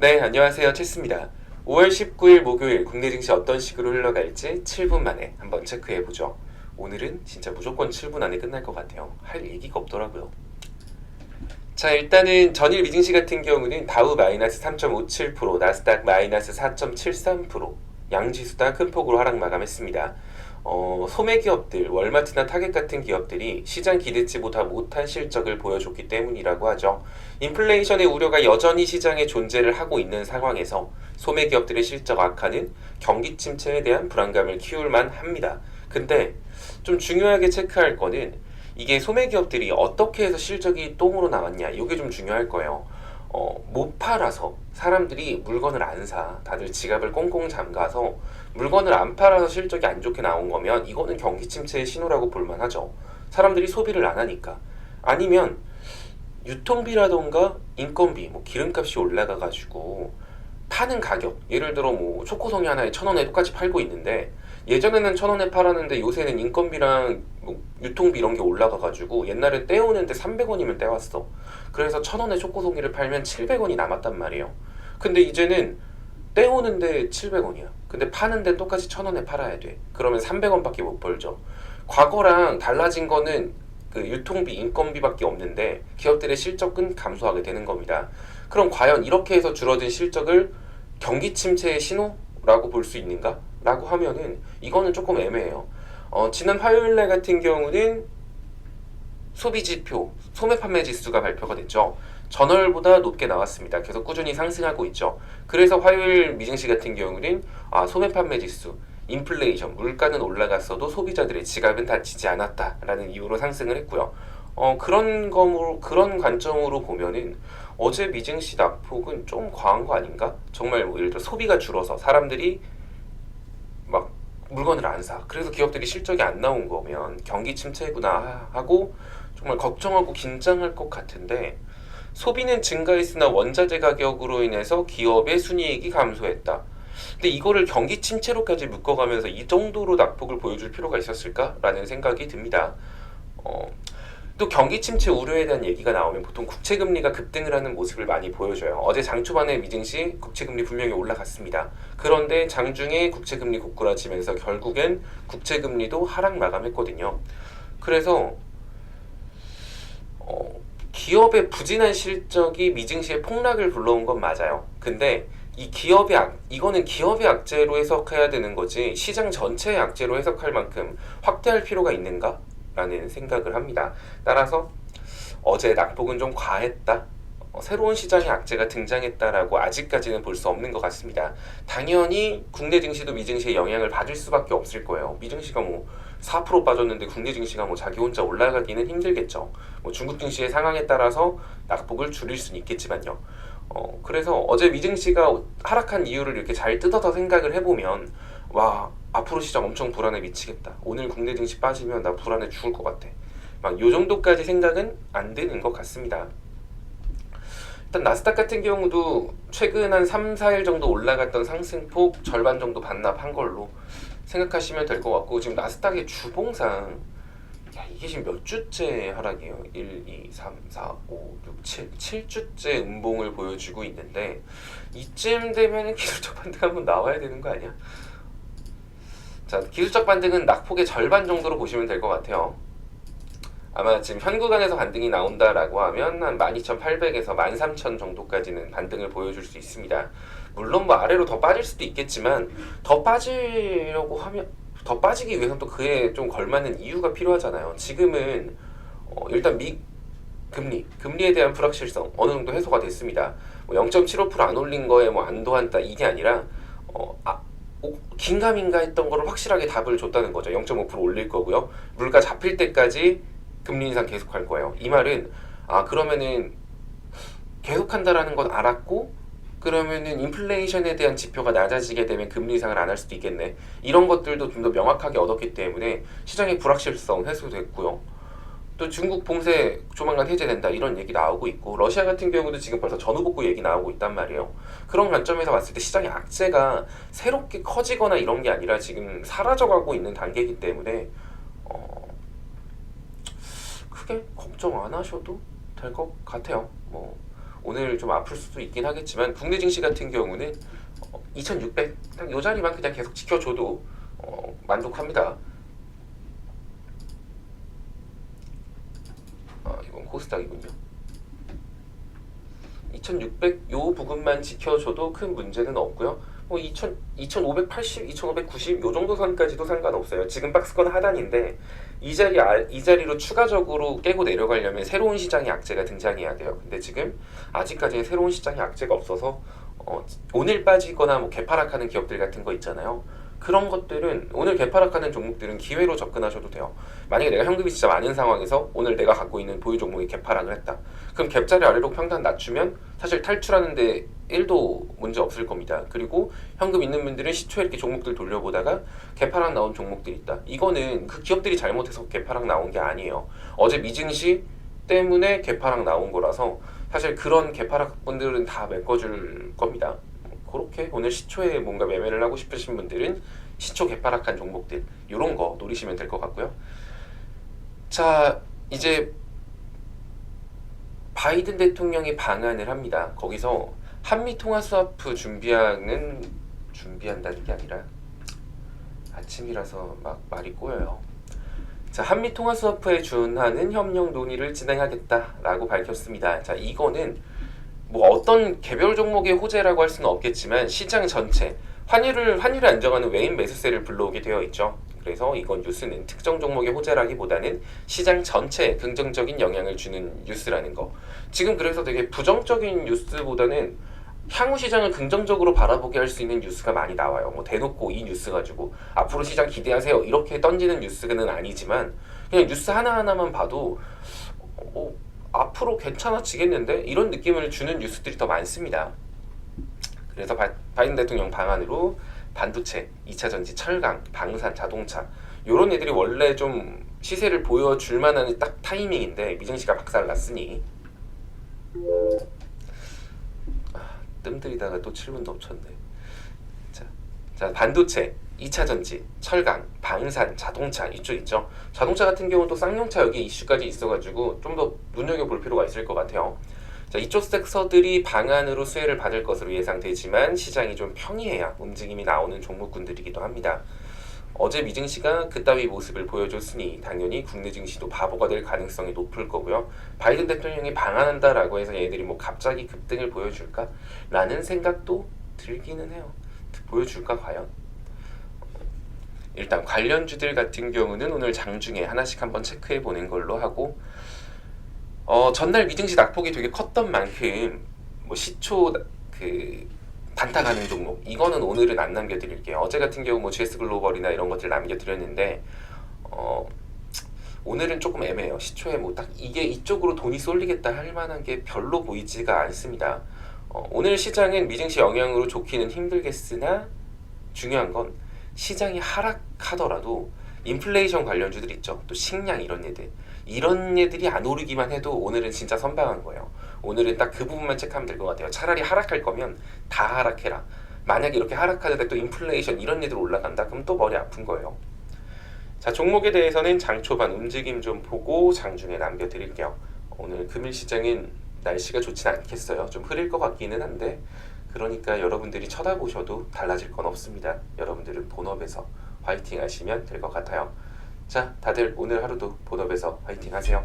네, 안녕하세요. 체스입니다. 5월 19일 목요일 국내 증시 어떤 식으로 흘러갈지 7분 만에 한번 체크해보죠. 오늘은 진짜 무조건 7분 안에 끝날 것 같아요. 할 얘기가 없더라고요. 자, 일단은 전일 미증시 같은 경우는 다우 마이너스 3.57%, 나스닥 마이너스 4.73%, 양지수 다 큰 폭으로 하락 마감했습니다. 소매 기업들, 월마트나 타겟 같은 기업들이 시장 기대치보다 못한 실적을 보여줬기 때문이라고 하죠. 인플레이션의 우려가 여전히 시장에 존재를 하고 있는 상황에서 소매 기업들의 실적 악화는 경기 침체에 대한 불안감을 키울 만합니다. 근데 좀 중요하게 체크할 거는 이게 소매 기업들이 어떻게 해서 실적이 똥으로 나왔냐, 이게 좀 중요할 거예요. 못 팔아서 사람들이 물건을 안 사. 다들 지갑을 꽁꽁 잠가서 물건을 안 팔아서 실적이 안 좋게 나온 거면 이거는 경기 침체의 신호라고 볼만하죠. 사람들이 소비를 안 하니까. 아니면 유통비라던가 인건비, 뭐 기름값이 올라가가지고 파는 가격, 예를 들어 뭐 초코송이 하나에 1,000원에 똑같이 팔고 있는데 예전에는 1,000원에 팔았는데 요새는 인건비랑 뭐 유통비 이런 게 올라가가지고 옛날에 떼오는데 300원이면 떼왔어. 그래서 1,000원에 초코송이를 팔면 700원이 남았단 말이에요. 근데 이제는 떼오는데 700원이야. 근데 파는데 똑같이 1,000원에 팔아야 돼. 그러면 300원밖에 못 벌죠. 과거랑 달라진 거는 그 유통비, 인건비밖에 없는데 기업들의 실적은 감소하게 되는 겁니다. 그럼 과연 이렇게 해서 줄어든 실적을 경기 침체의 신호라고 볼 수 있는가? 라고 하면은 이거는 조금 애매해요. 지난 화요일날 같은 경우는 소비지표, 소매 판매 지수가 발표가 됐죠. 전월보다 높게 나왔습니다. 계속 꾸준히 상승하고 있죠. 그래서 화요일 미증시 같은 경우는 소매 판매 지수, 인플레이션, 물가는 올라갔어도 소비자들의 지갑은 다치지 않았다라는 이유로 상승을 했고요. 그런 관점으로 보면은 어제 미증시 낙폭은 좀 과한 거 아닌가? 정말 뭐 예를 들어 소비가 줄어서 사람들이 막 물건을 안 사. 그래서 기업들이 실적이 안 나온 거면 경기 침체구나 하고 정말 걱정하고 긴장할 것 같은데 소비는 증가했으나 원자재 가격으로 인해서 기업의 순이익이 감소했다. 근데 이거를 경기 침체로까지 묶어가면서 이 정도로 낙폭을 보여줄 필요가 있었을까라는 생각이 듭니다. 또 경기 침체 우려에 대한 얘기가 나오면 보통 국채금리가 급등을 하는 모습을 많이 보여줘요. 어제 장 초반에 미증시 국채금리 분명히 올라갔습니다. 그런데 장중에 국채금리 고꾸라지면서 결국엔 국채금리도 하락 마감했거든요. 그래서 기업의 부진한 실적이 미증시의 폭락을 불러온 건 맞아요. 근데 이거는 기업의 악재로 해석해야 되는 거지 시장 전체의 악재로 해석할 만큼 확대할 필요가 있는가? 라는 생각을 합니다. 따라서 어제 낙폭은 좀 과했다. 새로운 시장의 악재가 등장했다라고 아직까지는 볼 수 없는 것 같습니다. 당연히 국내 증시도 미증시의 영향을 받을 수밖에 없을 거예요. 미증시가 뭐 4% 빠졌는데 국내 증시가 뭐 자기 혼자 올라가기는 힘들겠죠. 뭐 중국 증시의 상황에 따라서 낙폭을 줄일 수는 있겠지만요. 그래서 어제 미증시가 하락한 이유를 이렇게 잘 뜯어서 생각을 해보면 와, 앞으로 시장 엄청 불안해 미치겠다. 오늘 국내 증시 빠지면 나 불안해 죽을 것 같아. 막 요 정도까지 생각은 안 드는 것 같습니다. 일단 나스닥 같은 경우도 최근 한 3, 4일 정도 올라갔던 상승폭 절반 정도 반납한 걸로 생각하시면 될 것 같고 지금 나스닥의 주봉상 이게 지금 몇 주째 하락이에요. 1, 2, 3, 4, 5, 6, 7주째 음봉을 보여주고 있는데 이쯤 되면 기술적 반등 한번 나와야 되는 거 아니야? 자, 기술적 반등은 낙폭의 절반 정도로 보시면 될 것 같아요. 아마 지금 현 구간에서 반등이 나온다라고 하면 한 12,800에서 13,000 정도까지는 반등을 보여줄 수 있습니다. 물론 뭐 아래로 더 빠질 수도 있겠지만 더 빠지려고 하면 더 빠지기 위해서는 또 그에 좀 걸맞는 이유가 필요하잖아요. 지금은 일단 금리에 대한 불확실성 어느 정도 해소가 됐습니다. 뭐 0.75% 안 올린 거에 뭐 안도한다 이게 아니라 긴가민가 했던 거를 확실하게 답을 줬다는 거죠. 0.5% 올릴 거고요. 물가 잡힐 때까지 금리 인상 계속할 거예요. 이 말은 그러면은 계속한다라는 건 알았고 그러면은 인플레이션에 대한 지표가 낮아지게 되면 금리 인상을 안 할 수도 있겠네. 이런 것들도 좀 더 명확하게 얻었기 때문에 시장의 불확실성 해소됐고요. 또 중국 봉쇄 조만간 해제된다 이런 얘기 나오고 있고 러시아 같은 경우도 지금 벌써 전후 복구 얘기 나오고 있단 말이에요. 그런 관점에서 봤을 때 시장의 악재가 새롭게 커지거나 이런 게 아니라 지금 사라져가고 있는 단계이기 때문에 크게 걱정 안 하셔도 될 것 같아요. 뭐 오늘 좀 아플 수도 있긴 하겠지만 국내 증시 같은 경우는 2600 딱 요 자리만 그냥 계속 지켜줘도 만족합니다. 이건 코스닥이군요. 2600 요 부분만 지켜줘도 큰 문제는 없고요. 뭐 2580, 2590 요 정도 선까지도 상관없어요. 지금 박스권 하단인데 이 자리로 추가적으로 깨고 내려가려면 새로운 시장의 악재가 등장해야 돼요. 근데 지금 아직까지는 새로운 시장의 악재가 없어서 오늘 빠지거나 뭐 개파락하는 기업들 같은 거 있잖아요. 그런 것들은 오늘 개파락하는 종목들은 기회로 접근하셔도 돼요. 만약에 내가 현금이 진짜 많은 상황에서 오늘 내가 갖고 있는 보유 종목이 개파락을 했다. 그럼 갭자리 아래로 평단 낮추면 사실 탈출하는데 1도 문제 없을 겁니다. 그리고 현금 있는 분들은 시초에 이렇게 종목들 돌려보다가 개파락 나온 종목들이 있다. 이거는 그 기업들이 잘못해서 개파락 나온 게 아니에요. 어제 미증시 때문에 개파락 나온 거라서 사실 그런 개파락 분들은 다 메꿔줄 겁니다. 그렇게 오늘 시초에 뭔가 매매를 하고 싶으신 분들은 시초 개파락한 종목들 이런 거 노리시면 될 것 같고요. 자, 이제 바이든 대통령이 방한을 합니다. 거기서 한미 통화 스와프 준비한다는 게 아니라 아침이라서 막 말이 꼬여요. 자, 한미 통화 스와프에 준하는 협력 논의를 진행하겠다라고 밝혔습니다. 자, 이거는 뭐 어떤 개별 종목의 호재라고 할 수는 없겠지만 시장 전체 환율을 안정하는 외인 매수세를 불러오게 되어 있죠. 그래서 이건 뉴스는 특정 종목의 호재라기보다는 시장 전체에 긍정적인 영향을 주는 뉴스라는 거. 지금 그래서 되게 부정적인 뉴스보다는 향후 시장을 긍정적으로 바라보게 할 수 있는 뉴스가 많이 나와요. 뭐 대놓고 이 뉴스 가지고 앞으로 시장 기대하세요 이렇게 던지는 뉴스는 아니지만 그냥 뉴스 하나하나만 봐도 앞으로 괜찮아지겠는데? 이런 느낌을 주는 뉴스들이 더 많습니다. 그래서 바이든 대통령 방안으로 반도체, 2차전지, 철강, 방산, 자동차 이런 애들이 원래 좀 시세를 보여줄 만한 딱 타이밍인데 미증시가 박살났으니 뜸들이다가 또 7분 넘쳤네. 자, 반도체, 2차전지, 철강, 방산, 자동차 이쪽 있죠. 자동차 같은 경우는 또 쌍용차 여기 이슈까지 있어가지고 좀 더 눈여겨볼 필요가 있을 것 같아요. 자, 이쪽 섹터들이 방안으로 수혜를 받을 것으로 예상되지만 시장이 좀 평이해야 움직임이 나오는 종목군들이기도 합니다. 어제 미증시가 그따위 모습을 보여줬으니 당연히 국내 증시도 바보가 될 가능성이 높을 거고요. 바이든 대통령이 방한한다라고 해서 얘들이 뭐 갑자기 급등을 보여줄까? 라는 생각도 들기는 해요. 보여줄까 과연? 일단 관련주들 같은 경우는 오늘 장중에 하나씩 한번 체크해 보는 걸로 하고 전날 미증시 낙폭이 되게 컸던 만큼 뭐 시초 그 단타 가는 종목 이거는 오늘은 안 남겨드릴게요. 어제 같은 경우 뭐 GS 글로벌이나 이런 것들 남겨드렸는데 오늘은 조금 애매해요. 시초에 뭐 딱 이게 이쪽으로 돈이 쏠리겠다 할 만한 게 별로 보이지가 않습니다. 오늘 시장은 미증시 영향으로 좋기는 힘들겠으나 중요한 건 시장이 하락하더라도 인플레이션 관련주들 있죠. 또 식량 이런 애들이 안 오르기만 해도 오늘은 진짜 선방한 거예요. 오늘은 딱 그 부분만 체크하면 될 것 같아요. 차라리 하락할 거면 다 하락해라. 만약에 이렇게 하락하는데 또 인플레이션 이런 애들 올라간다? 그럼 또 머리 아픈 거예요. 자, 종목에 대해서는 장 초반 움직임 좀 보고 장중에 남겨드릴게요. 오늘 금일 시장은 날씨가 좋진 않겠어요. 좀 흐릴 것 같기는 한데 그러니까 여러분들이 쳐다보셔도 달라질 건 없습니다. 여러분들은 본업에서 화이팅 하시면 될 것 같아요. 자, 다들 오늘 하루도 본업에서 화이팅 하세요.